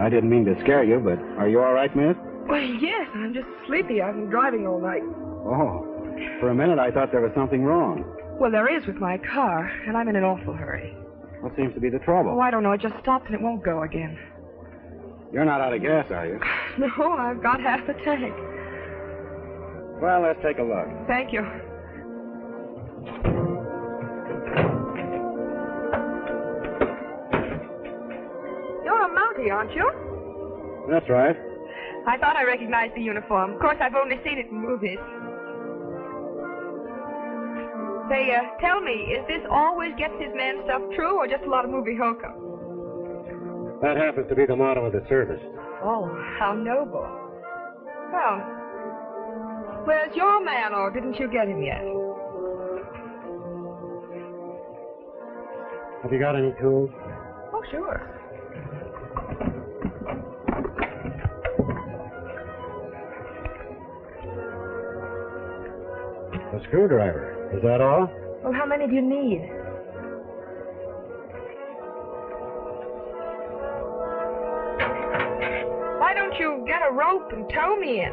I didn't mean to scare you, but are you all right, miss? Well, yes, I'm just sleepy. I've been driving all night. Oh, for a minute I thought there was something wrong. Well, there is with my car, and I'm in an awful hurry. What seems to be the trouble? Oh, I don't know. It just stopped and it won't go again. You're not out of gas, are you? No, I've got half the tank. Well, let's take a look. Thank you. Aren't you? That's right. I thought I recognized the uniform. Of course, I've only seen it in movies. Say, tell me, is this always gets his man stuff true or just a lot of movie hokum? That happens to be the motto of the service. Oh, how noble. Well, where's your man, or didn't you get him yet? Have you got any tools? Oh, sure. A screwdriver. Is that all? Well, how many do you need? Why don't you get a rope and tow me in?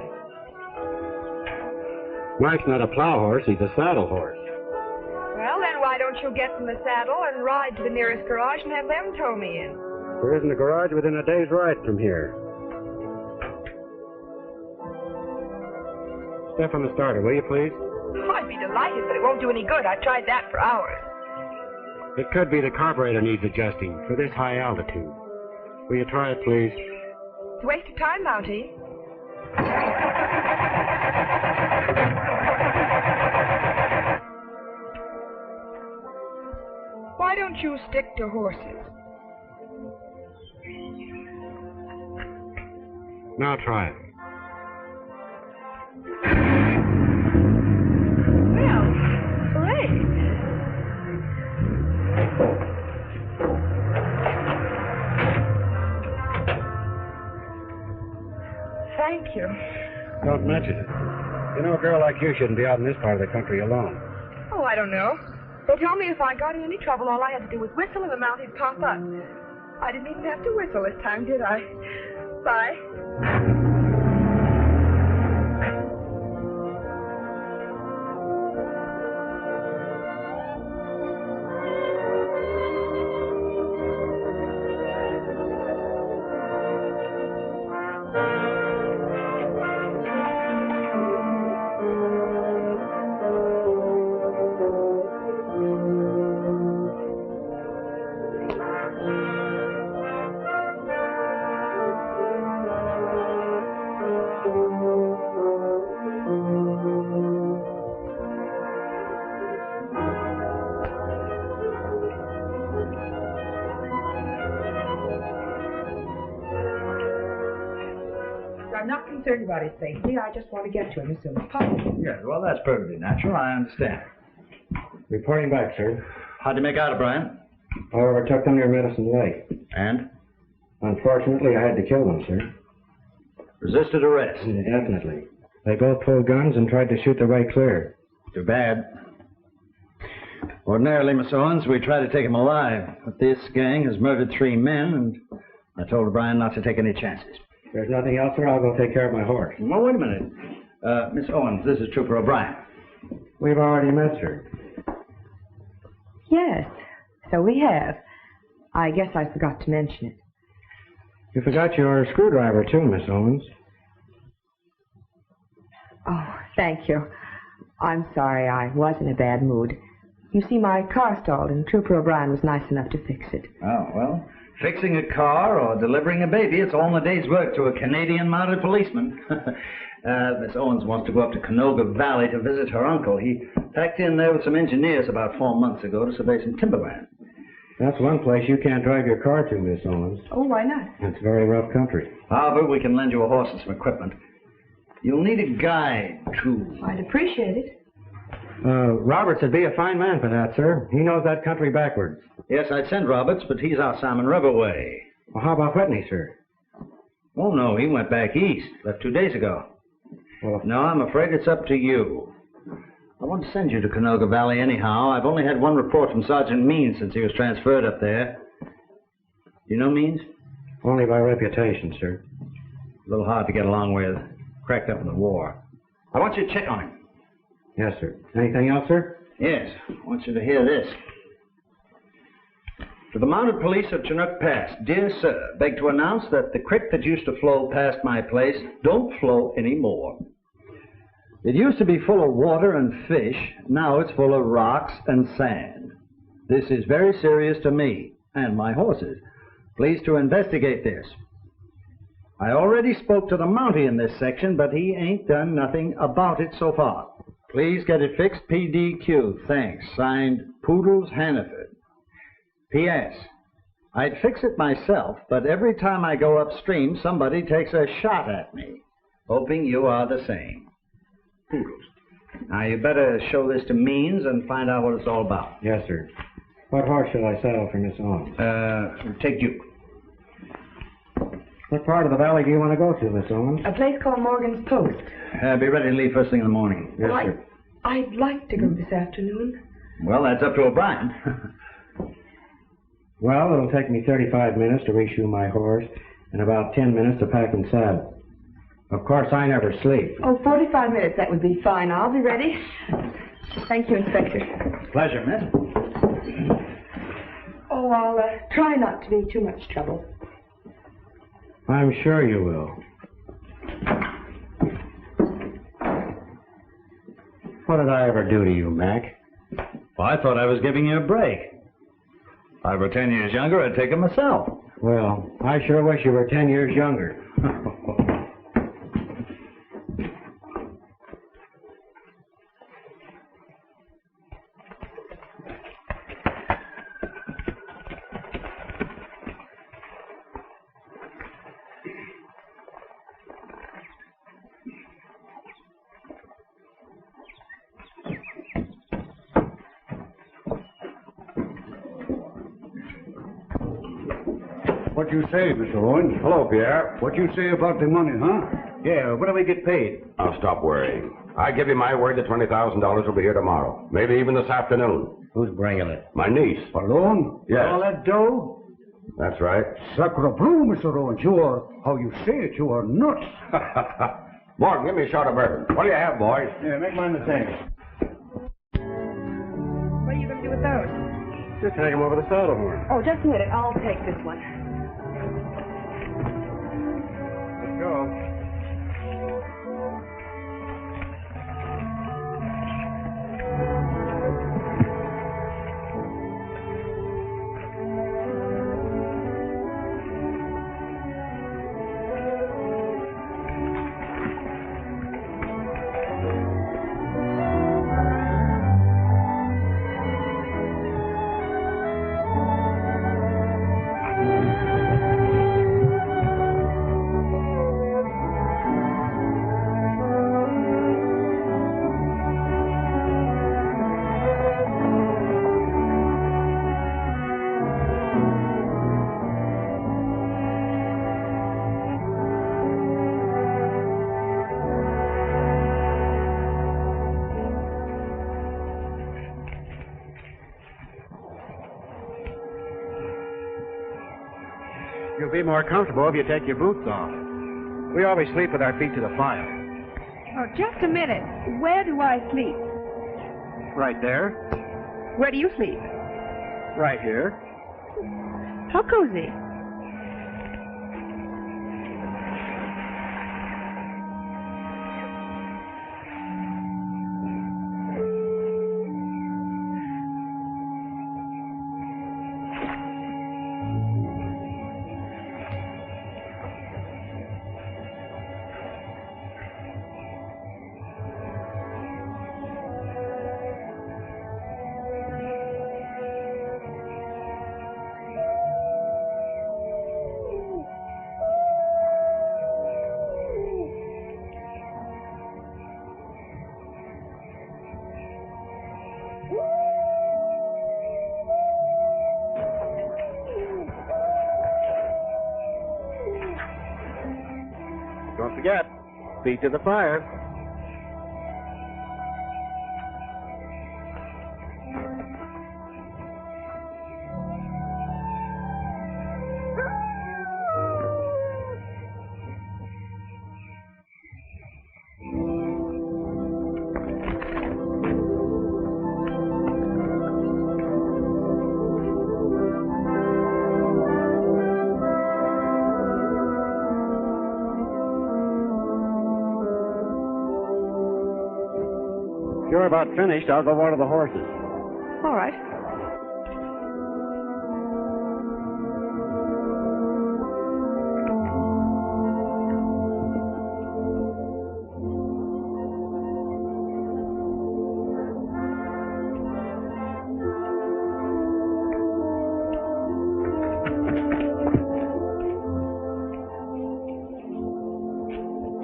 Mike's not a plow horse, he's a saddle horse. Well, then why don't you get from the saddle and ride to the nearest garage and have them tow me in? There isn't a garage within a day's ride from here. Step on the starter, will you, please? Oh, I'd be delighted, but it won't do any good. I've tried that for hours. It could be the carburetor needs adjusting for this high altitude. Will you try it, please? It's a waste of time, Mountie. Why don't you stick to horses? Now try it. Well, great. Thank you. Don't mention it. You know, a girl like you shouldn't be out in this part of the country alone. Oh, I don't know. They told me if I got in any trouble, all I had to do was whistle and the Mountie'd pop up. I didn't even have to whistle this time, did I? Bye. I'm not concerned about his safety. I just want to get to him as soon as possible. Yes, well, that's perfectly natural. I understand. Reporting back, sir. How'd you make out, O'Brien? I overtook them near Medicine Lake. And? Unfortunately, I had to kill them, sir. Resisted arrest. Definitely. They both pulled guns and tried to shoot the way clear. Too bad. Ordinarily, Miss Owens, we try to take him alive. But this gang has murdered 3 men, and I told O'Brien not to take any chances. If there's nothing else, sir, I'll go take care of my horse. Well, wait a minute. Miss Owens, this is Trooper O'Brien. We've already met, sir. Yes, so we have. I guess I forgot to mention it. You forgot your screwdriver, too, Miss Owens. Oh, thank you. I'm sorry, I was in a bad mood. You see, my car stalled, and Trooper O'Brien was nice enough to fix it. Oh, well, fixing a car or delivering a baby, it's all in a day's work to a Canadian mounted policeman. Miss Owens wants to go up to Canoga Valley to visit her uncle. He packed in there with some engineers about 4 months ago to survey some timberland. That's one place you can't drive your car to, Miss Owens. Oh, why not? It's very rough country. However, we can lend you a horse and some equipment. You'll need a guide, too. I'd appreciate it. Roberts would be a fine man for that, sir. He knows that country backwards. Yes, I'd send Roberts, but he's out Salmon River way. Well, how about Whitney, sir? Oh, no, he went back east. Left 2 days ago. Well, No, I'm afraid it's up to you. I want to send you to Canoga Valley anyhow. I've only had one report from Sergeant Means since he was transferred up there. You know Means? only by reputation, sir. A little hard to get along with. Cracked up in the war. I want you to check on him. Yes, sir. Anything else, sir? Yes, I want you to hear this. To the mounted police of Chinook Pass, dear sir, beg to announce that the creek that used to flow past my place don't flow anymore. It used to be full of water and fish. Now it's full of rocks and sand. This is very serious to me and my horses. Please to investigate this. I already spoke to the Mountie in this section, but he ain't done nothing about it so far. Please get it fixed, PDQ. Thanks. Signed, Poodles Hannaford. P.S. I'd fix it myself, but every time I go upstream, somebody takes a shot at me. Hoping you are the same. Poodles. Now, you better show this to Means and find out what it's all about. Yes, sir. What horse shall I saddle for Miss Owens? Take Duke. What part of the valley do you want to go to, Miss Owens? A place called Morgan's Post. Be ready to leave first thing in the morning. Yes, Well, sir. I'd like to go this afternoon. Well, that's up to O'Brien. Well, it'll take me 35 minutes to reshoe my horse and about 10 minutes to pack and saddle. Of course, I never sleep. Oh, 45 minutes, that would be fine. I'll be ready. Thank you, Inspector. Pleasure, miss. Oh, I'll try not to be too much trouble. I'm sure you will. What did I ever do to you, Mac? Well, I thought I was giving you a break. If I were 10 years younger, I'd take it myself. Well, I sure wish you were 10 years younger. What you say, Mr. Owens? Hello, Pierre. What you say about the money, huh? Yeah, when do we get paid? I'll stop worrying. I give you my word that $20,000 will be here tomorrow. Maybe even this afternoon. Who's bringing it? My niece. Alone? Yes. All that dough? That's right. Sacre bleu, Mr. Owens. You are, how you say it, you are nuts. Morgan, give me a shot of bourbon. What do you have, boys? Yeah, make mine the same. What are you going to do with those? Just hang them over the saddle horn. Oh, just a minute. I'll take this one. Let's go. be more comfortable if you take your boots off. We always sleep with our feet to the fire. Oh, just a minute. Where do I sleep? Right there. Where do you sleep? Right here. How cozy. Don't forget, feet to the fire. You're about finished. I'll go water the horses. All right.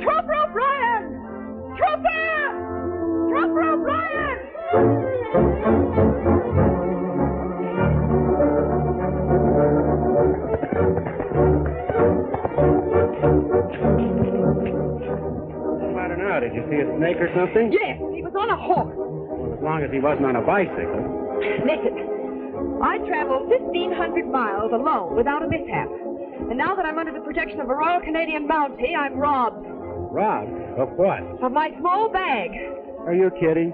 Trooper O'Brien! Trooper! Trooper O'Brien! What's the matter now? Did you see a snake or something? Yes, he was on a horse. Well, as long as he wasn't on a bicycle. Listen, I traveled 1,500 miles alone without a mishap. And now that I'm under the protection of a Royal Canadian Mountie, I'm robbed. Robbed? Of what? Of my small bag. Are you kidding?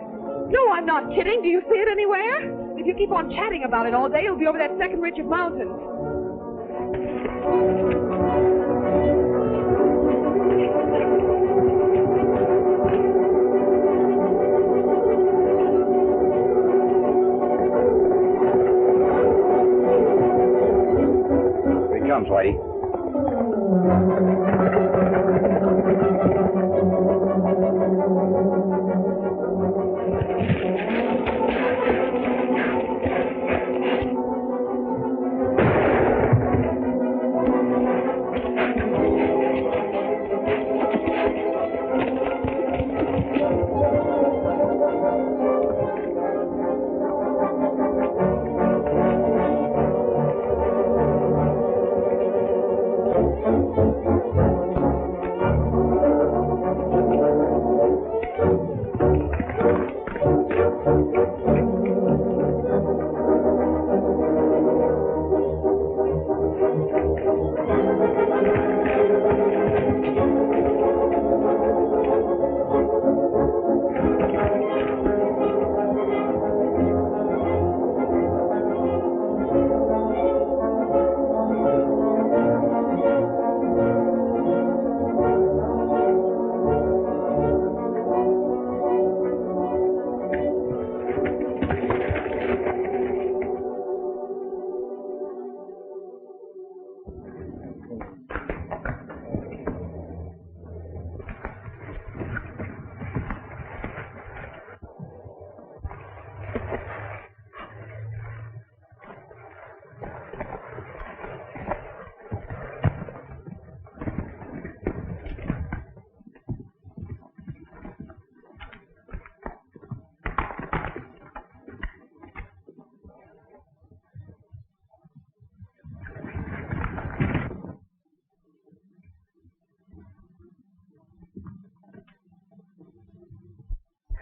No, I'm not kidding. Do you see it anywhere? If you keep on chatting about it all day, you'll be over that second ridge of mountains. Here he comes, Whitey.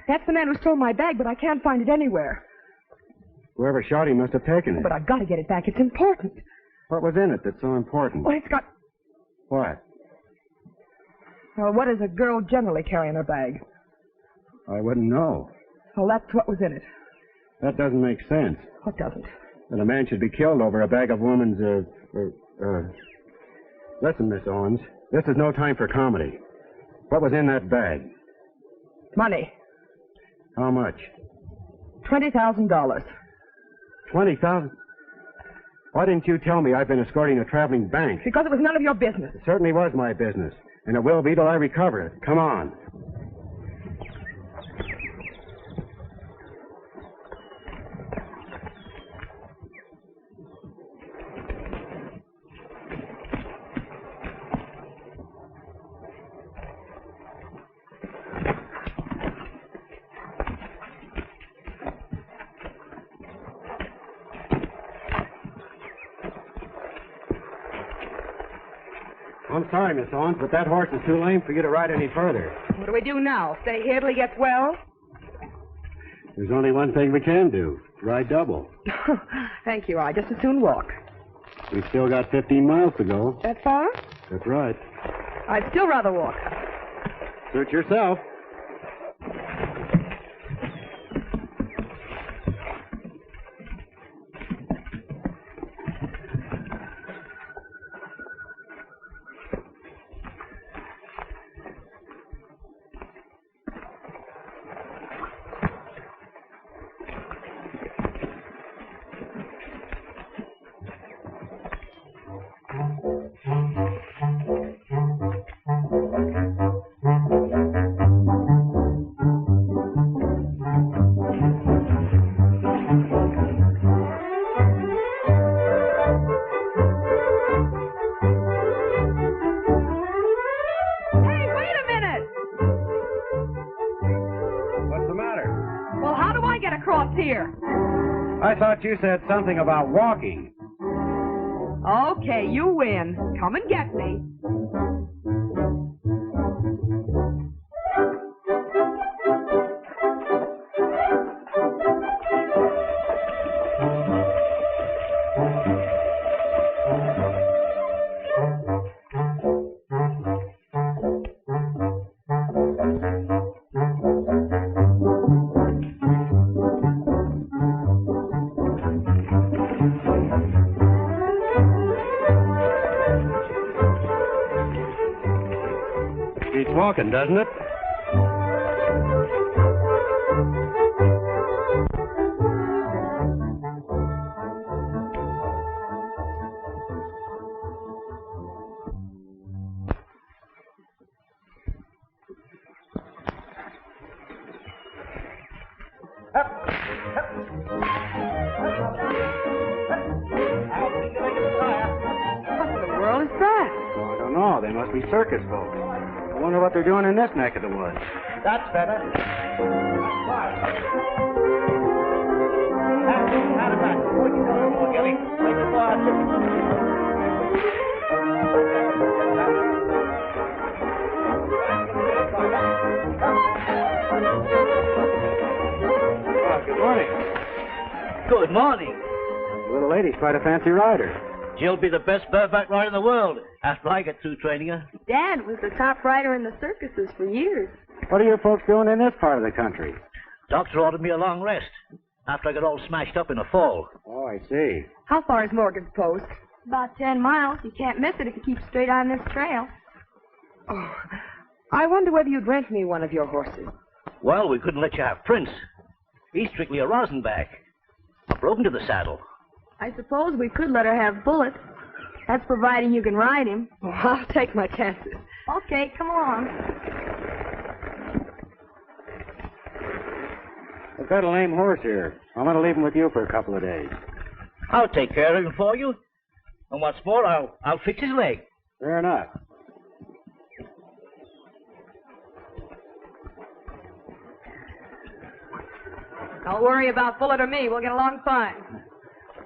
That's the man who stole my bag, but I can't find it anywhere. Whoever shot him must have taken it. But I've got to get it back. It's important. What was in it that's so important? Well, it's got... What? Well, what does a girl generally carry in her bag? I wouldn't know. Well, that's what was in it. That doesn't make sense. What doesn't? That a man should be killed over a bag of woman's, Listen, Miss Owens, this is no time for comedy. What was in that bag? Money. How much? $20,000. $20,000? Why didn't you tell me I've been escorting a traveling bank? Because it was none of your business. It certainly was my business, and it will be till I recover it. Come on. I'm sorry, Miss Owens, but that horse is too lame for you to ride any further. What do we do now? Stay here till he gets well? There's only one thing we can do. Ride double. Thank you. I just as soon walk. We've still got 15 miles to go. That far? That's right. I'd still rather walk. Suit yourself. I thought you said something about walking. Okay, you win. Come and get me. Walking, doesn't it? What in the world is that? Oh, I don't know. They must be circus folks. I wonder what they're doing in this neck of the woods. That's better. Good morning. Good morning. The little lady's quite a fancy rider. She'll be the best bareback rider in the world after I get through training her. Dad was the top rider in the circuses for years. What are your folks doing in this part of the country? Doctor ordered me a long rest after I got all smashed up in a fall. Oh, I see. How far is Morgan's post? About 10 miles. You can't miss it if you keep straight on this trail. Oh, I wonder whether you'd rent me one of your horses. Well, we couldn't let you have Prince. He's strictly a rosinback. I broke into the saddle. I suppose we could let her have Bullet. That's providing you can ride him. Oh, I'll take my chances. Okay, come along. I've got a lame horse here. I'm going to leave him with you for a couple of days. I'll take care of him for you. And what's more, I'll fix his leg. Fair enough. Don't worry about Bullet or me. We'll get along fine.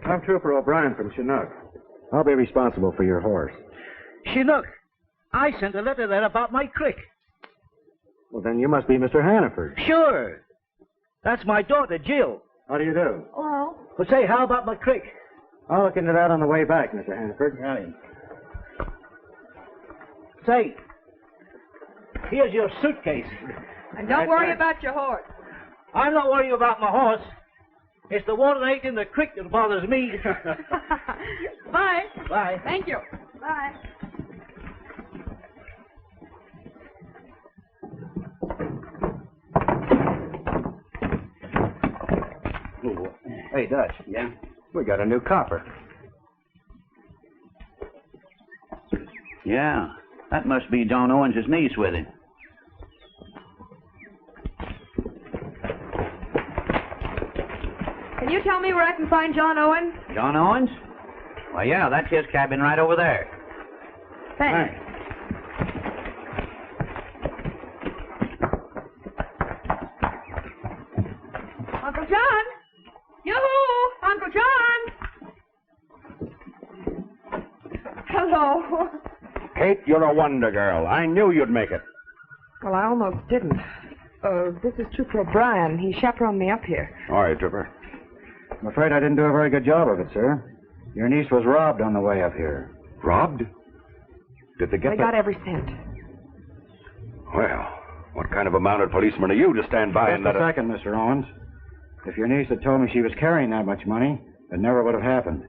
I'm Trooper O'Brien from Chinook. I'll be responsible for your horse. Chinook, I sent a letter there about my crick. Well, then you must be Mr. Hannaford. Sure. That's my daughter, Jill. How do you do? Hello. But say, how about my crick? I'll look into that on the way back, Mr. Hanford. Right. Say, here's your suitcase. And don't worry about your horse. I'm not worrying about my horse. It's the water that ain't in the creek that bothers me. Bye. Bye. Thank you. Bye. Hey, Dutch. Yeah? We got a new copper. Yeah, that must be John Owens' niece with him. Can you tell me where I can find John Owens? John Owens? Well, yeah, that's his cabin right over there. Thanks. Uncle John! Yoo-hoo! Uncle John! Hello. Kate, you're a wonder girl. I knew you'd make it. Well, I almost didn't. This is Trooper O'Brien. He chaperoned me up here. All right, Trooper. I'm afraid I didn't do a very good job of it, sir. Your niece was robbed on the way up here. Robbed? Did they get They got every cent. Well, what kind of a mounted policeman are you to stand by and Just let a second, Mr. Owens. If your niece had told me she was carrying that much money, it never would have happened.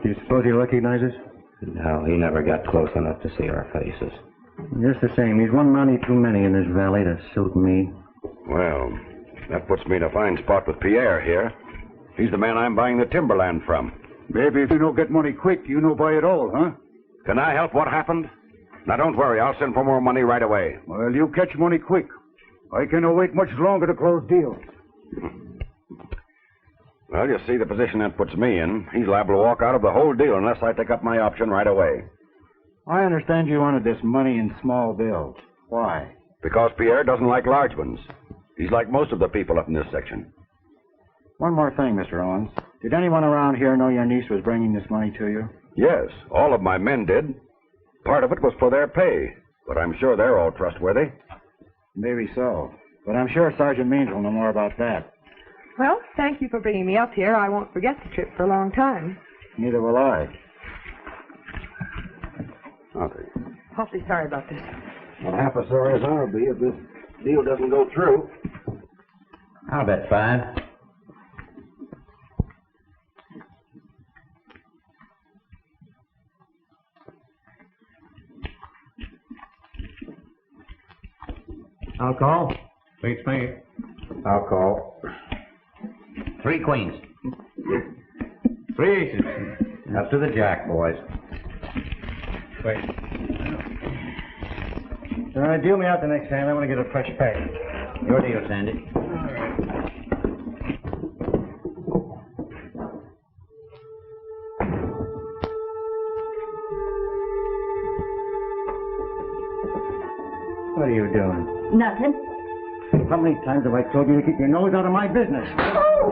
Do you suppose he recognizes? No, he never got close enough to see our faces. Just the same, he's one Mountie too many in this valley to suit me. Well, that puts me in a fine spot with Pierre here. He's the man I'm buying the timberland from. Maybe if you don't get money quick, you know buy it all, huh? Can I help what happened? Now, don't worry. I'll send for more money right away. Well, you catch money quick. I cannot wait much longer to close deal. Well, you see the position that puts me in. He's liable to walk out of the whole deal unless I take up my option right away. I understand you wanted this money in small bills. Why? Because Pierre doesn't like large ones. He's like most of the people up in this section. One more thing, Mr. Owens. Did anyone around here know your niece was bringing this money to you? Yes, all of my men did. Part of it was for their pay, but I'm sure they're all trustworthy. Maybe so. But I'm sure Sergeant Means will know more about that. Well, thank you for bringing me up here. I won't forget the trip for a long time. Neither will I. Nothing. Awfully sorry about this. Well, half as sorry as I'll be if this deal doesn't go through. I'll bet 5. I'll call. Beats me. I'll call. 3 queens. 3 aces. Up to the jack, boys. Wait. All right, deal me out the next hand. I want to get a fresh pack. Your deal, Sandy. What are you doing? Nothing. How many times have I told you to keep your nose out of my business? Oh!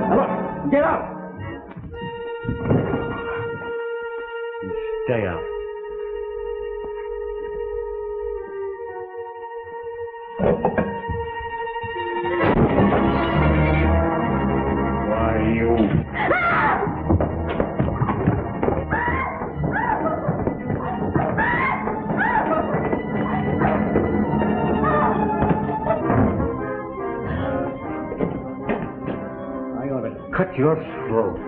Now look, get out! Stay out. Why, you... Cut your throat.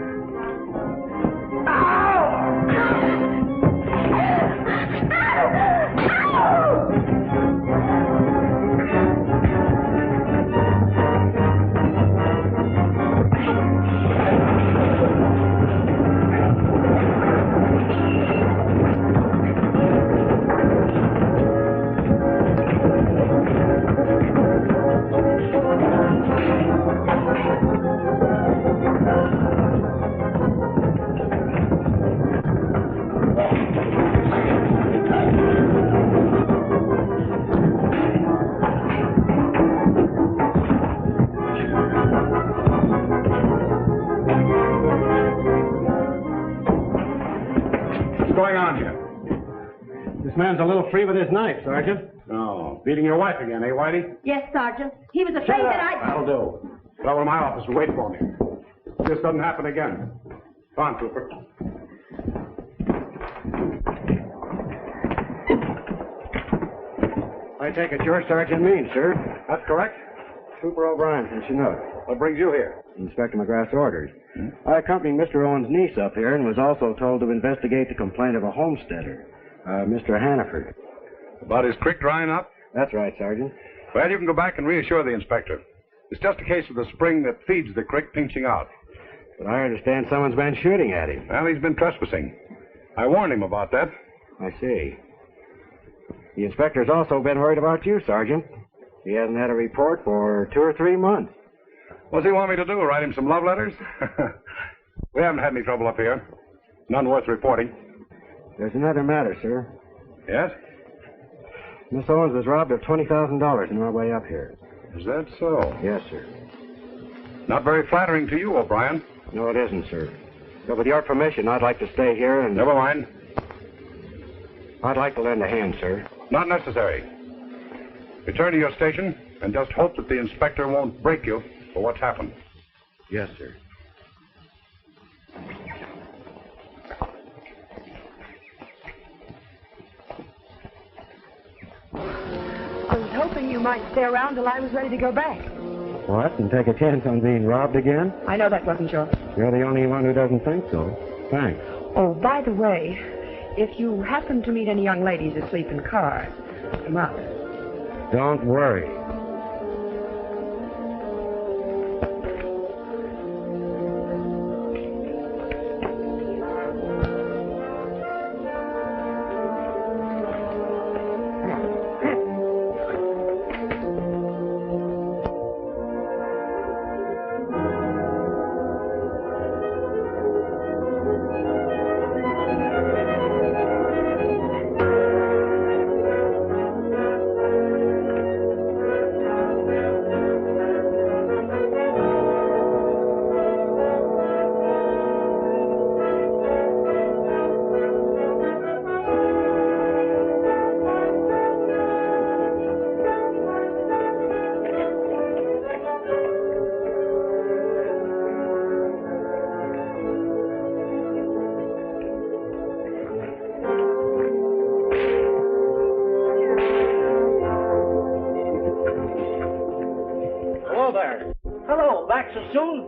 man's a little free with his knife, Sergeant. Oh, beating your wife again, eh, Whitey? Yes, Sergeant. He was afraid that That'll do. Go over to my office and wait for me. This doesn't happen again. Come on, Trooper. I take it you're Sergeant Means, sir. That's correct. Trooper O'Brien from Chinook. What brings you here? Inspector McGrath's orders. I accompanied Mr. Owens' niece up here and was also told to investigate the complaint of a homesteader, Mr. Hannaford. About his creek drying up? That's right, Sergeant. Well, you can go back and reassure the inspector. It's just a case of the spring that feeds the creek pinching out. But I understand someone's been shooting at him. Well, he's been trespassing. I warned him about that. I see. The inspector's also been worried about you, Sergeant. He hasn't had a report for 2 or 3 months. What does he want me to do? Write him some love letters? We haven't had any trouble up here. None worth reporting. There's another matter, sir. Yes? Miss Owens was robbed of $20,000 on our way up here. Is that so? Yes, sir. Not very flattering to you, O'Brien. No, it isn't, sir. But with your permission, I'd like to stay here and... Never mind. I'd like to lend a hand, sir. Not necessary. Return to your station and just hope that the inspector won't break you for what's happened. Yes, sir. I was hoping you might stay around till I was ready to go back. What? And take a chance on being robbed again? I know that wasn't yours. You're the only one who doesn't think so. Thanks. Oh, by the way, if you happen to meet any young ladies asleep in cars, come up. Don't worry. Soon?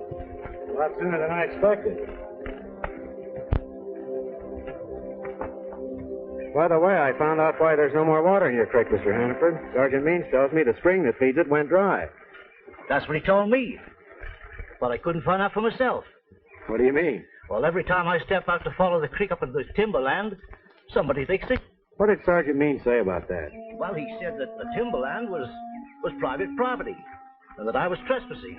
A lot sooner than I expected. By the way, I found out why there's no more water in your creek, Mr. Hannaford. Sergeant Means tells me the spring that feeds it went dry. That's what he told me. But I couldn't find out for myself. What do you mean? Well, every time I step out to follow the creek up into the timberland, somebody fixed it. What did Sergeant Means say about that? Well, he said that the timberland was private property, and that I was trespassing.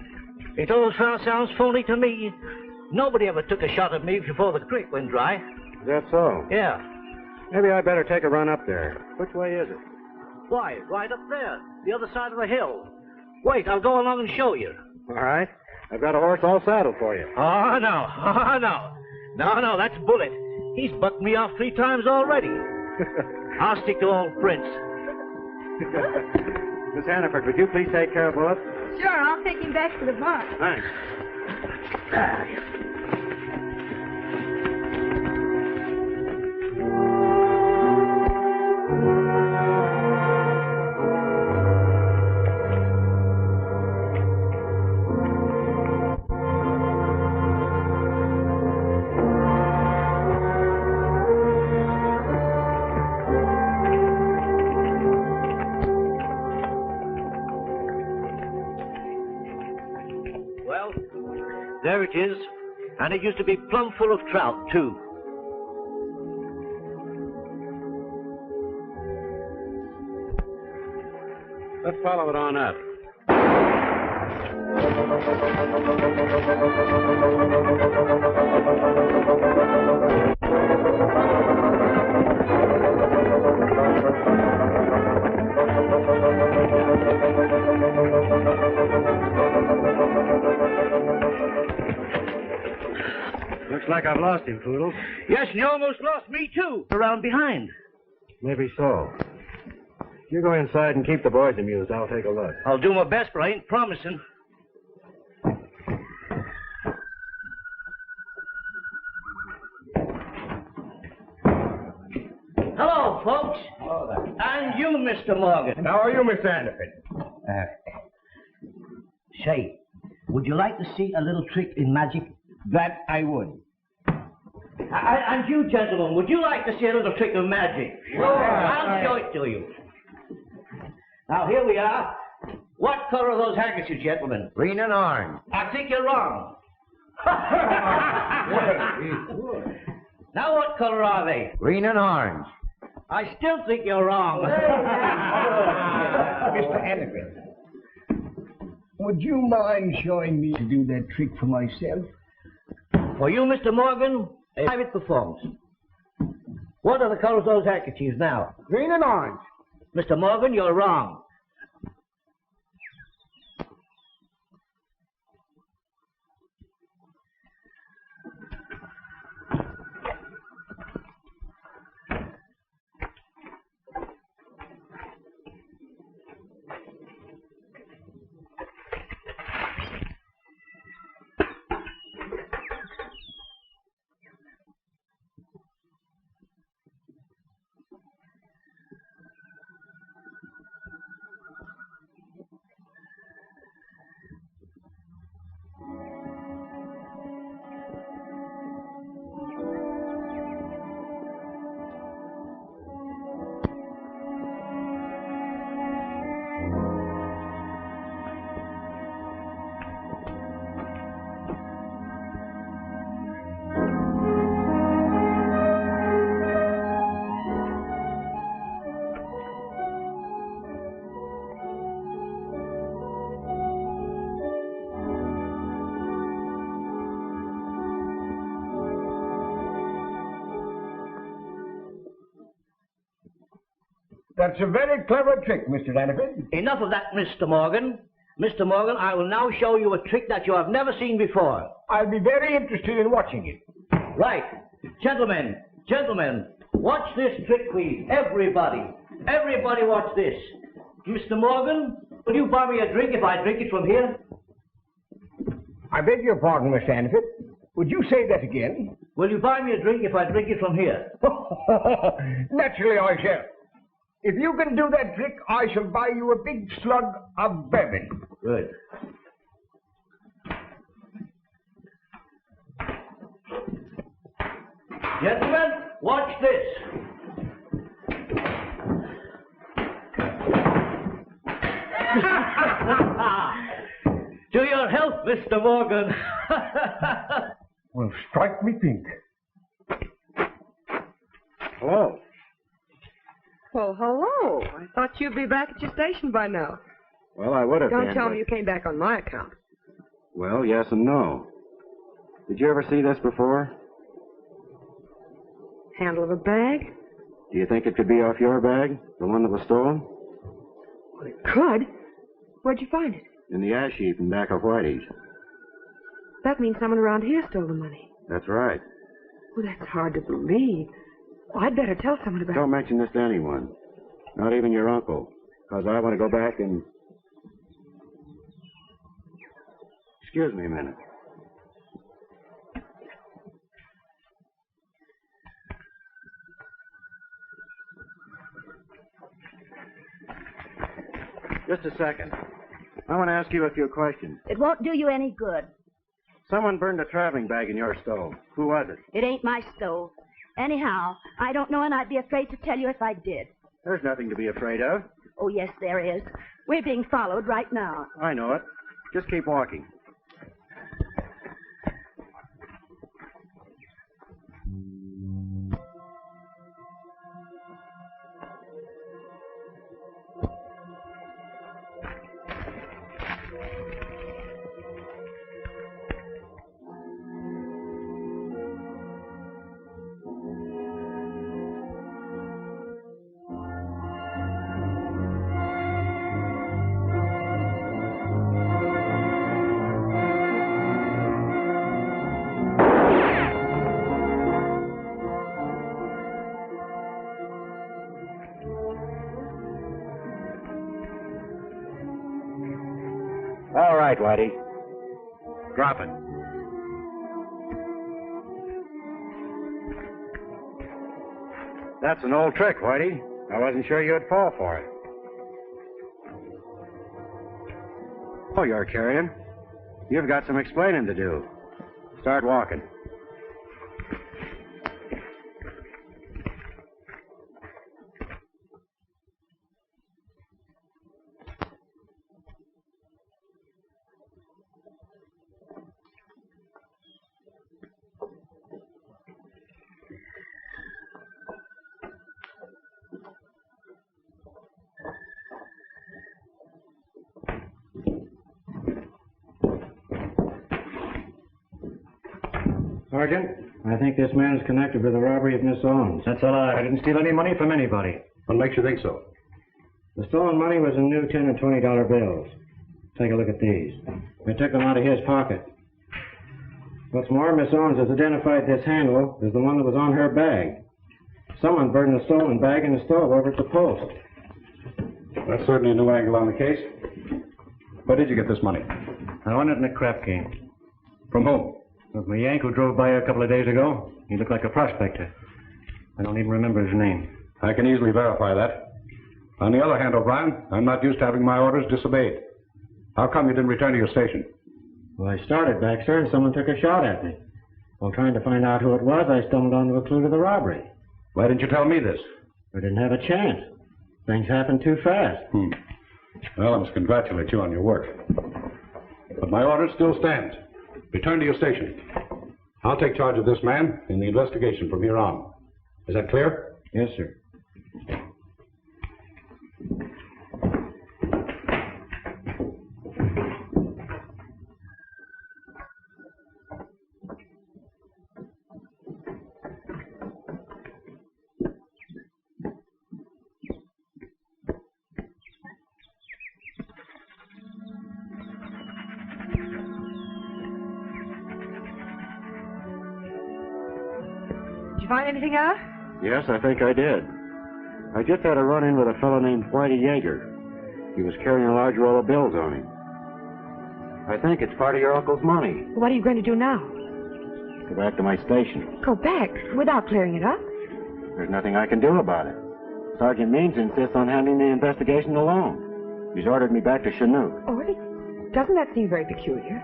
He told us sounds phony to me. Nobody ever took a shot at me before the creek went dry. Is that so? Yeah. Maybe I'd better take a run up there. Which way is it? Why, right up there, the other side of the hill. Wait, I'll go along and show you. All right. I've got a horse all saddled for you. Oh, no. Oh, no. No, that's Bullet. He's bucked me off 3 times already. I'll stick to old Prince. Miss Hannaford, would you please take care of Bullet? Sure, I'll take him back to the barn. Thanks. There it is. And it used to be plumb full of trout, too. Let's follow it on up. Looks like I've lost him, Poodle. Yes, and you almost lost me, too. Around behind. Maybe so. You go inside and keep the boys amused. I'll take a look. I'll do my best, but I ain't promising. Hello, folks. Oh, And you, Mr. Morgan. How are you, Mr. Anderson? Say, would you like to see a little trick in magic? That I would. And you, gentlemen, would you like to see a little trick of magic? Sure. I'll show it to you. Now, here we are. What color are those handkerchiefs, gentlemen? Green and orange. I think you're wrong. Now, what color are they? Green and orange. I still think you're wrong. Mr. Anderson, would you mind showing me to do that trick for myself? For you, Mr. Morgan, a private performance. What are the colors of those handkerchiefs now? Green and orange. Mr. Morgan, you're wrong. That's a very clever trick, Mr. Anderson. Enough of that, Mr. Morgan. Mr. Morgan, I will now show you a trick that you have never seen before. I'll be very interested in watching it. Right. Gentlemen, watch this trick, please. Everybody watch this. Mr. Morgan, will you buy me a drink if I drink it from here? I beg your pardon, Mr. Anderson. Would you say that again? Will you buy me a drink if I drink it from here? Naturally, I shall. If you can do that trick, I shall buy you a big slug of bourbon. Good. Gentlemen, watch this. To your health, Mr. Morgan. Well, strike me pink. Hello. Well, hello. I thought you'd be back at your station by now. Well, I would have been. Don't tell me you came back on my account. Well, yes and no. Did you ever see this before? Handle of a bag? Do you think it could be off your bag, the one that was stolen? Well, it could. Where'd you find it? In the ash heap in back of Whitey's. That means someone around here stole the money. That's right. Well, that's hard to believe. Well, I'd better tell someone about it. Don't mention this to anyone. Not even your uncle. Because I want to go back and... Excuse me a minute. Just a second. I want to ask you a few questions. It won't do you any good. Someone burned a traveling bag in your stove. Who was it? It ain't my stove. Anyhow, I don't know, and I'd be afraid to tell you if I did. There's nothing to be afraid of. Oh, yes, there is. We're being followed right now. I know it. Just keep walking. Whitey. Drop it. That's an old trick, Whitey. I wasn't sure you'd fall for it. Oh, you're carrying. You've got some explaining to do. Start walking. Sergeant, I think this man is connected with the robbery of Miss Owens. That's a lie. I didn't steal any money from anybody. What makes you think so? The stolen money was in new $10 and $20 bills. Take a look at these. I took them out of his pocket. What's more, Miss Owens has identified this handle as the one that was on her bag. Someone burned the stolen bag in the stove over at the post. That's certainly a new angle on the case. Where did you get this money? I won it in a crap game. From whom? With my Yank who drove by a couple of days ago. He looked like a prospector. I don't even remember his name. I can easily verify that. On the other hand, O'Brien, I'm not used to having my orders disobeyed. How come you didn't return to your station? Well, I started back, sir, and someone took a shot at me. While trying to find out who it was, I stumbled onto a clue to the robbery. Why didn't you tell me this? I didn't have a chance. Things happened too fast. Well, I must congratulate you on your work. But my order still stands. Return to your station. I'll take charge of this man in the investigation from here on. Is that clear? Yes, sir. Find anything out? Yes, I think I did. I just had a run-in with a fellow named Whitey Yeager. He was carrying a large roll of bills on him. I think it's part of your uncle's money. What are you going to do now? Go back to my station. Go back without clearing it up? There's nothing I can do about it. Sergeant Means insists on handling the investigation alone. He's ordered me back to Chinook. Oh, doesn't that seem very peculiar?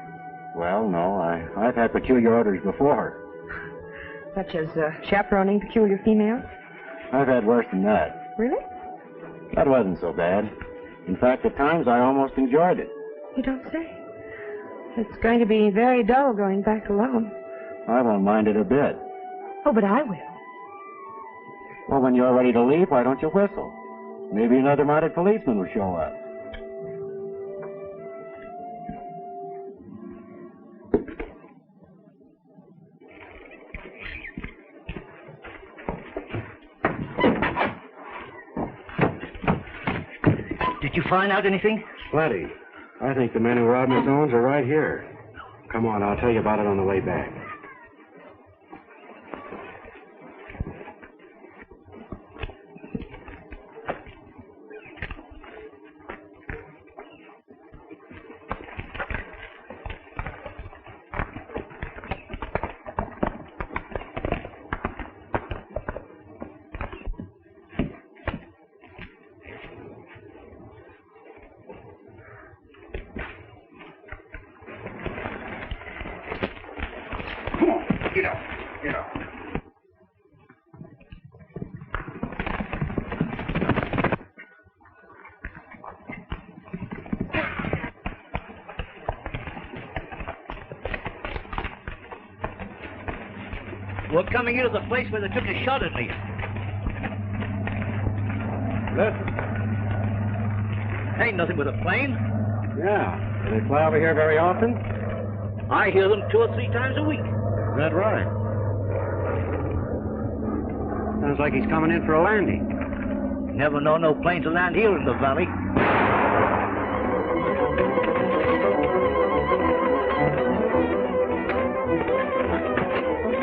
Well, no, I've had peculiar orders before. Such as chaperoning peculiar females? I've had worse than that. Really? That wasn't so bad. In fact, at times I almost enjoyed it. You don't say. It's going to be very dull going back alone. I won't mind it a bit. Oh, but I will. Well, when you're ready to leave, why don't you whistle? Maybe another mounted policeman will show up. Did you find out anything? Plenty. I think the men who robbed Miss Owens are right here. Come on, I'll tell you about it on the way back. We're coming into the place where they took a shot at me. Listen. Ain't nothing with a plane. Yeah. Do they fly over here very often? I hear them 2 or 3 times a week. Is that right? Sounds like he's coming in for a landing. Never know no plane to land here in the valley.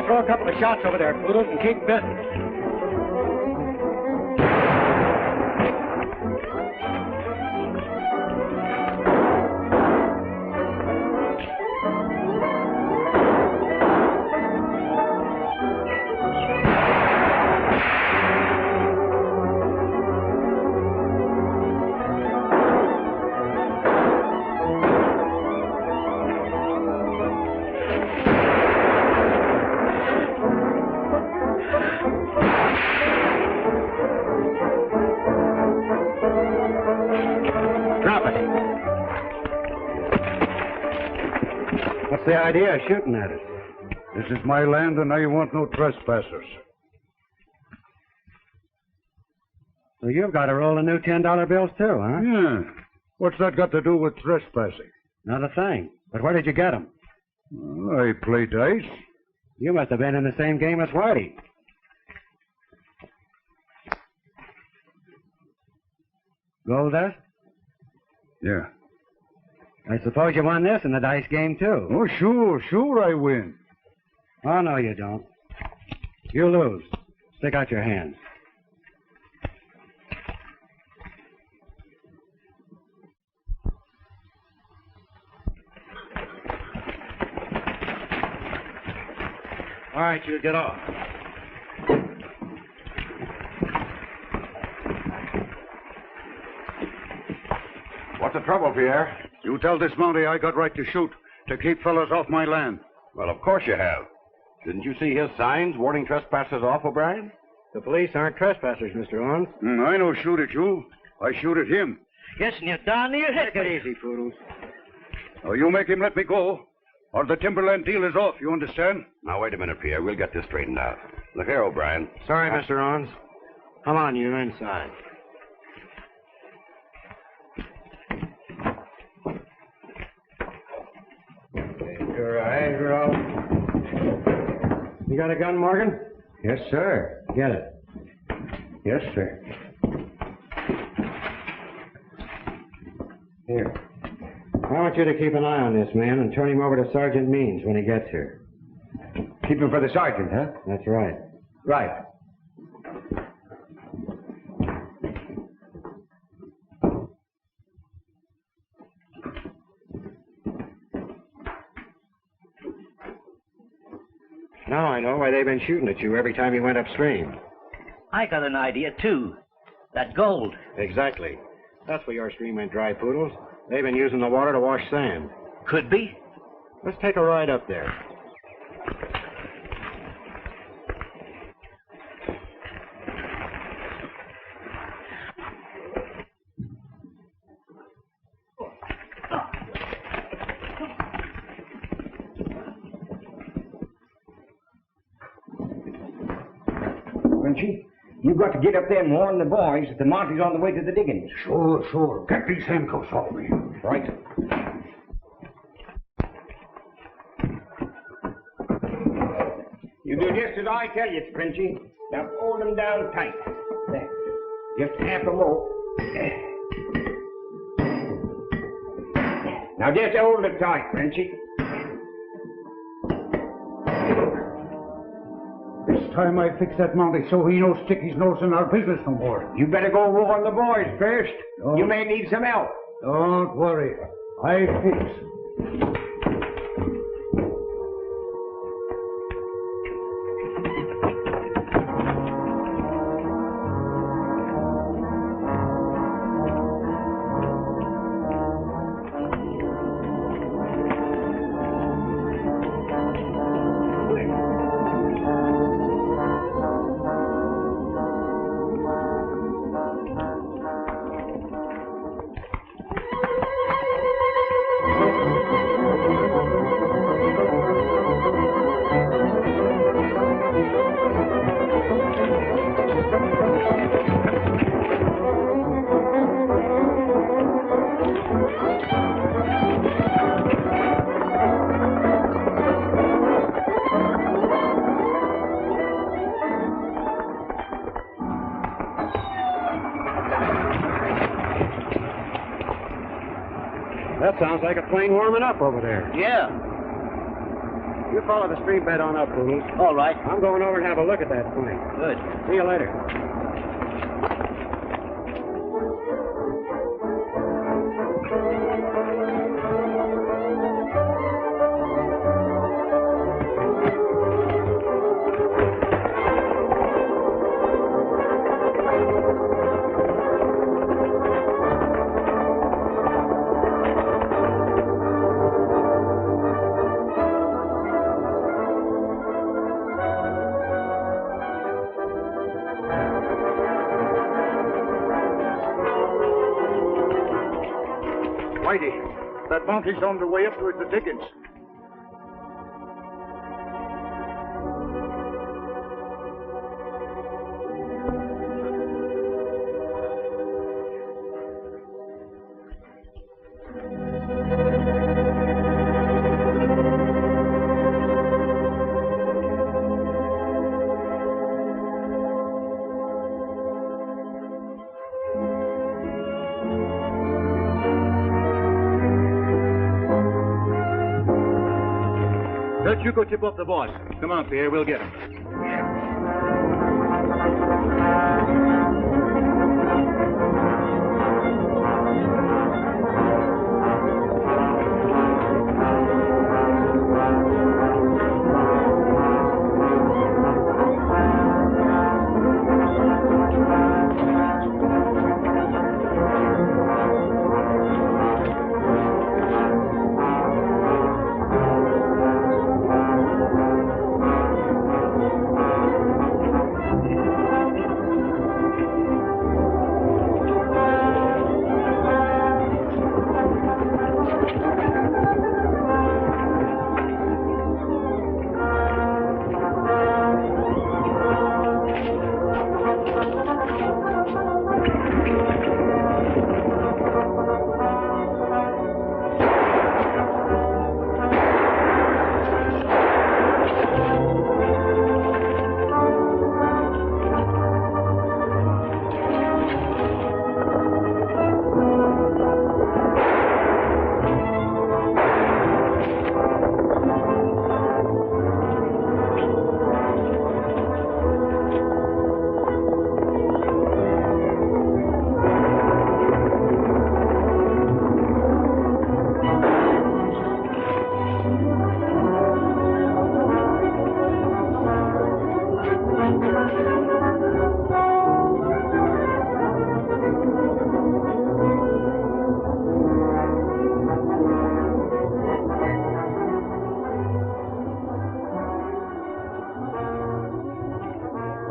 Throw a couple of shots over there, Poodles, and keep bitten. What's the idea of shooting at us? This is my land, and I want no trespassers. So you've got a roll of new $10 bills, too, huh? Yeah. What's that got to do with trespassing? Not a thing. But where did you get them? I play dice. You must have been in the same game as Whitey. Gold dust? Yeah. I suppose you won this in the dice game, too. Oh, sure I win. Oh, no, you don't. You lose. Stick out your hands. All right, you get off. What's the trouble, Pierre? You tell this Mountie I got right to shoot, to keep fellas off my land. Well, of course you have. Didn't you see his signs warning trespassers off, O'Brien? The police aren't trespassers, Mr. Owens. I don't shoot at you. I shoot at him. Yes, and you're darn near hit. Take it easy, Poodles. Oh, you make him let me go, or the timberland deal is off, you understand? Now, wait a minute, Pierre. We'll get this straightened out. Look here, O'Brien. Sorry, Mr. Owens. Come on, you inside. Your eyes are all... You got a gun, Morgan? Yes, sir. Get it. Yes, sir. Here. I want you to keep an eye on this man and turn him over to Sergeant Means when he gets here. Keep him for the sergeant, huh? That's right. Right. Now I know why they've been shooting at you every time you went upstream. I got an idea, too. That gold. Exactly. That's why your stream went dry, Poodles. They've been using the water to wash sand. Could be. Let's take a ride up there. Frenchy, you've got to get up there and warn the boys that the Montie's on the way to the diggings. Sure. Get these handcuffs off me. Right. You do just as I tell you, Frenchy. Now hold them down tight. There. Just half a more. Now just hold it tight, Frenchy. This time I fix that Mountie so he don't stick his nose in our business no more. You better go warn the boys first. Oh. You may need some help. Don't worry. I fix. That sounds like a plane warming up over there. Yeah. You follow the stream bed on up, Poodles. All right. I'm going over and have a look at that plane. Good. See you later. That Montie's on the way up to the diggings. Let you go tip off the boss. Come on, Pierre, we'll get him.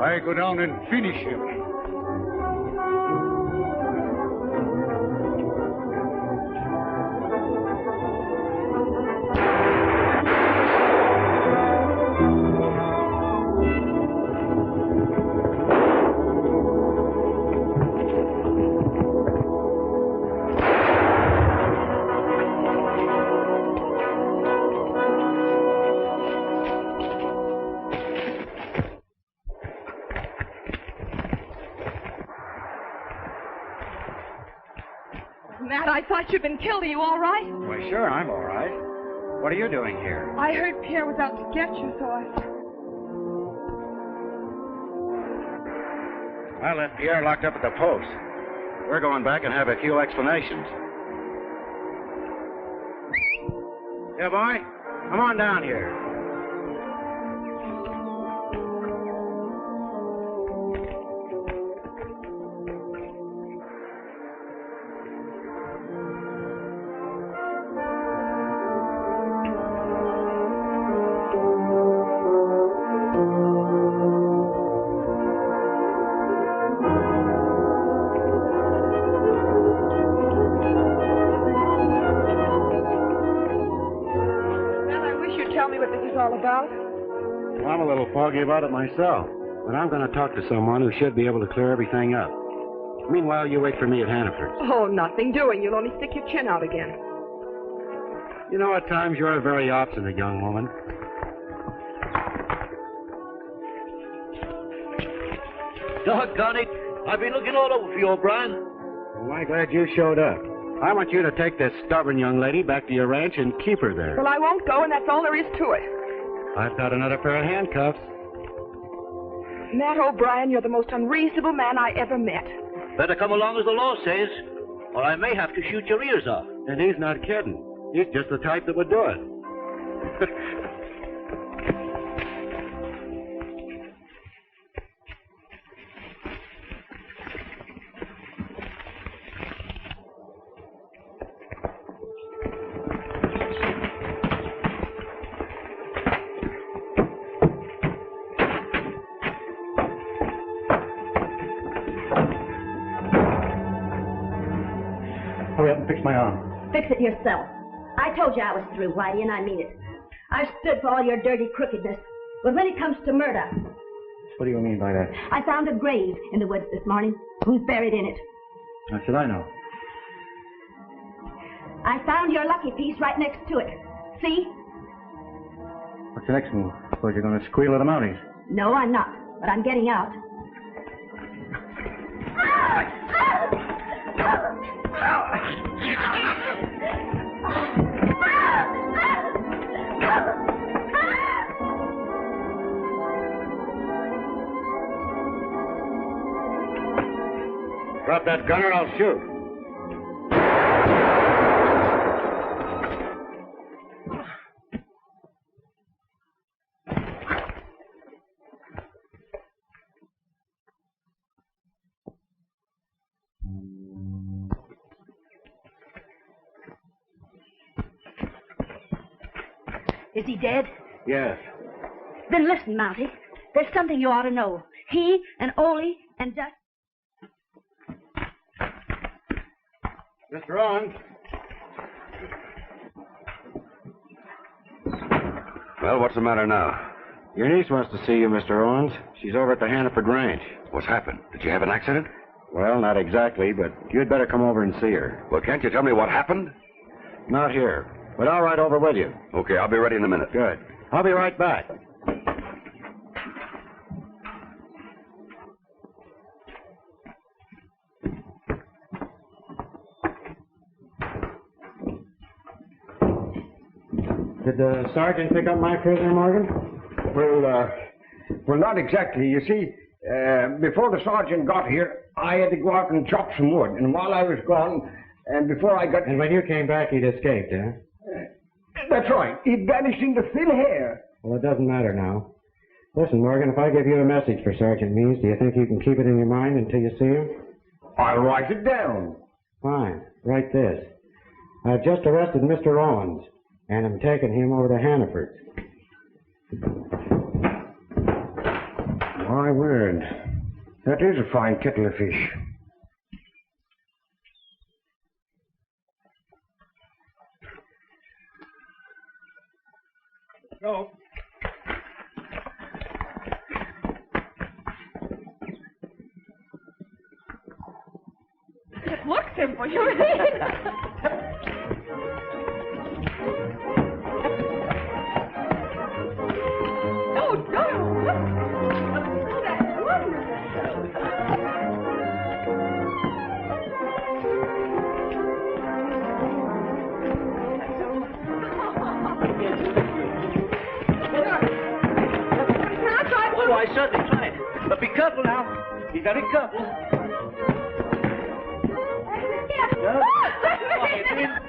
I go down and finish him. Matt, I thought you'd been killed. Are you all right? Why, sure, I'm all right. What are you doing here? I heard Pierre was out to get you, so I left Pierre locked up at the post. We're going back and have a few explanations. Yeah, boy? Come on down here. Well, I'm a little foggy about it myself, but I'm going to talk to someone who should be able to clear everything up. Meanwhile, you wait for me at Hannaford's. Oh, nothing doing. You'll only stick your chin out again. You know, at times you're a very obstinate young woman. Doggone it. I've been looking all over for you, O'Brien. Well, I'm glad you showed up. I want you to take this stubborn young lady back to your ranch and keep her there. Well, I won't go, and that's all there is to it. I've got another pair of handcuffs. Matt O'Brien, you're the most unreasonable man I ever met. Better come along as the law says, or I may have to shoot your ears off. And he's not kidding. He's just the type that would do it. Hurry up and fix my arm. Fix it yourself. I told you I was through, Whitey, and I mean it. I've stood for all your dirty crookedness. But when it comes to murder... What do you mean by that? I found a grave in the woods this morning. Who's buried in it? How should I know? I found your lucky piece right next to it. See? What's the next move? Suppose you're going to squeal at the Mounties. No, I'm not. But I'm getting out. Drop that gun or I'll shoot. Is he dead? Yes. Then listen, Mountie. There's something you ought to know. He and Ole and Dutch... Mr. Owens. Well, what's the matter now? Your niece wants to see you, Mr. Owens. She's over at the Hannaford Ranch. What's happened? Did you have an accident? Well, not exactly, but you'd better come over and see her. Well, can't you tell me what happened? Not here, but I'll ride over with you. Okay, I'll be ready in a minute. Good. I'll be right back. Did the sergeant pick up my prisoner, Morgan? Well, not exactly. You see, before the sergeant got here, I had to go out and chop some wood. And while I was gone, and before I got... And when you came back, he'd escaped, eh? That's right. He vanished into thin air. Well, it doesn't matter now. Listen, Morgan, if I give you a message for Sergeant Means, do you think you can keep it in your mind until you see him? I'll write it down. Fine. Write this. I've just arrested Mr. Owens, and I'm taking him over to Hannaford. My word. That is a fine kettle of fish. No. It looks simple, you mean? Oh, Oh, I certainly tried. But be careful now. Be very careful.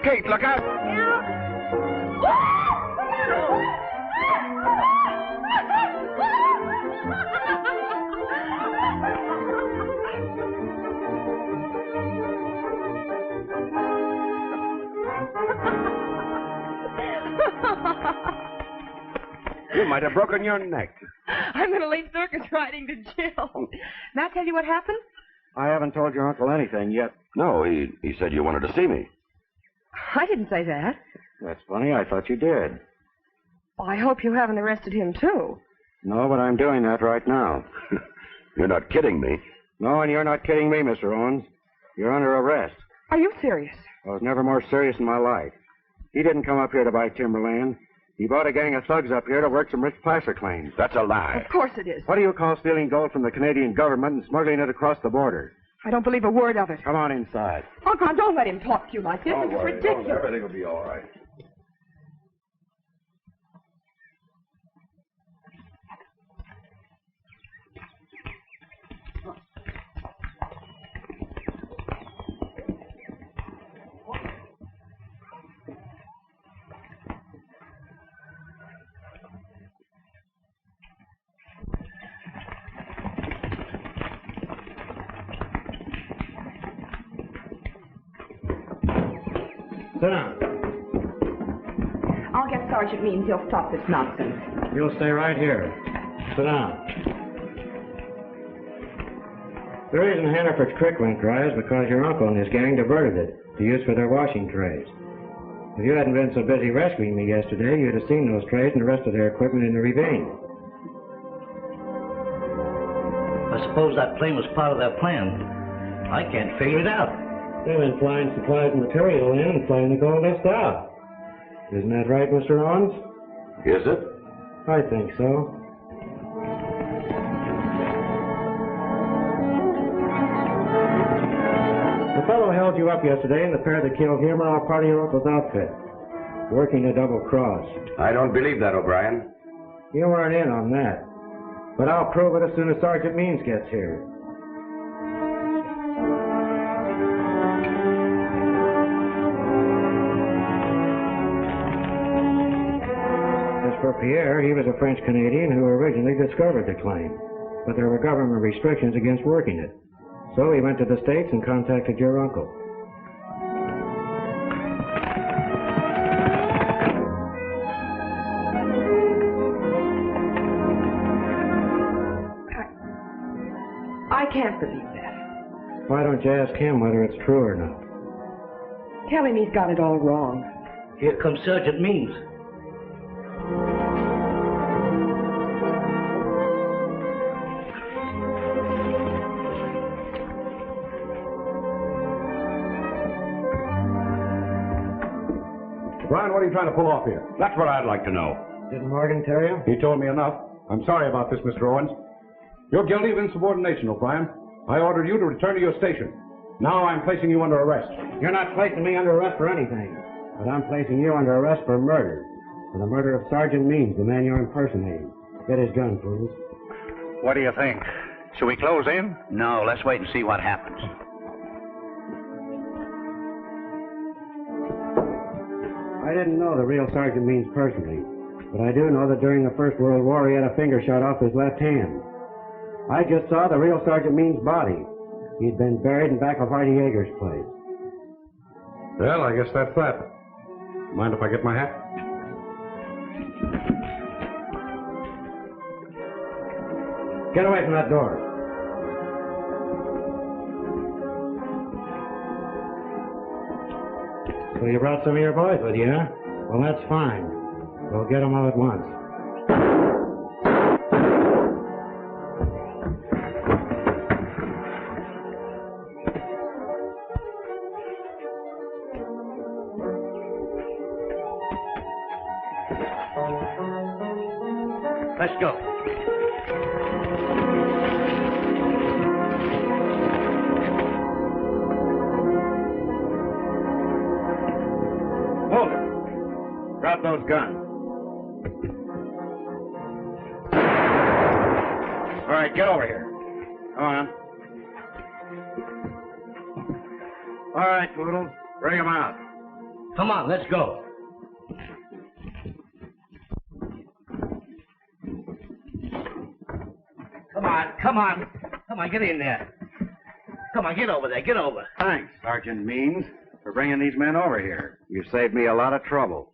Kate, look out! You might have broken your neck. I'm going to leave circus riding to Jill. Matt tell you what happened? I haven't told your uncle anything yet. No, he said you wanted to see me. I didn't say that. That's funny. I thought you did. I hope you haven't arrested him, too. No, but I'm doing that right now. You're not kidding me. No, and you're not kidding me, Mr. Owens. You're under arrest. Are you serious? I was never more serious in my life. He didn't come up here to buy timberland. He brought a gang of thugs up here to work some rich placer claims. That's a lie. Of course it is. What do you call stealing gold from the Canadian government and smuggling it across the border? I don't believe a word of it. Come on inside. Uncle, don't let him talk to you like this. It's ridiculous. Everything will be all right. Sit down. I'll get Sergeant Means. He'll stop this nonsense. You'll stay right here. Sit down. The reason Hannaford's creek went dry is because your uncle and his gang diverted it to use for their washing trays. If you hadn't been so busy rescuing me yesterday, you'd have seen those trays and the rest of their equipment in the ravine. I suppose that plane was part of their plan. I can't figure it out. They've been flying supplies and material in and flying the gold dust out. Isn't that right, Mr. Owens? Is it? I think so. The fellow held you up yesterday, and the pair that killed him are all part of your uncle's outfit, working a double cross. I don't believe that, O'Brien. You weren't in on that. But I'll prove it as soon as Sergeant Means gets here. for Pierre, he was a French-Canadian who originally discovered the claim. But there were government restrictions against working it. So he went to the States and contacted your uncle. I can't believe that. Why don't you ask him whether it's true or not? Tell him he's got it all wrong. Here comes Sergeant Means. Brian, what are you trying to pull off here? That's what I'd like to know. Didn't Morgan tell you? He told me enough. I'm sorry about this, Mr. Owens. You're guilty of insubordination, O'Brien. I ordered you to return to your station. Now I'm placing you under arrest. You're not placing me under arrest for anything. But I'm placing you under arrest for murder. For the murder of Sergeant Means, the man you're impersonating. Get his gun, fools. What do you think? Should we close in? No, let's wait and see what happens. I didn't know the real Sergeant Means personally, but I do know that during the First World War he had a finger shot off his left hand. I just saw the real Sergeant Means' body. He'd been buried in back of Hardy Yeager's place. Well, I guess that's that. Mind if I get my hat? Get away from that door. So you brought some of your boys with you, huh? Well, that's fine. We'll get them all at once. Let's go. Hold it. Drop those guns. All right, get over here. Come on. All right, Poodle. Bring him out. Come on, let's go. Come on. Come on, get in there. Come on, get over there, get over. Thanks, Sergeant Means, for bringing these men over here. You've saved me a lot of trouble.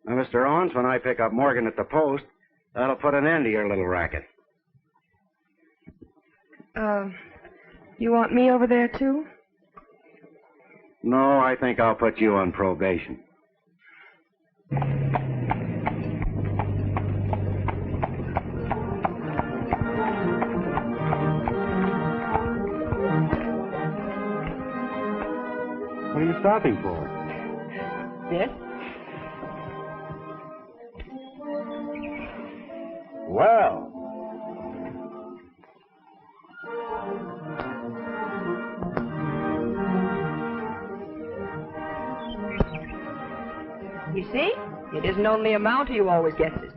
Now, Mr. Owens, when I pick up Morgan at the post, that'll put an end to your little racket. You want me over there, too? No, I think I'll put you on probation. What are you stopping for? Yes? Well. You see? It isn't only a Mountie who always gets it.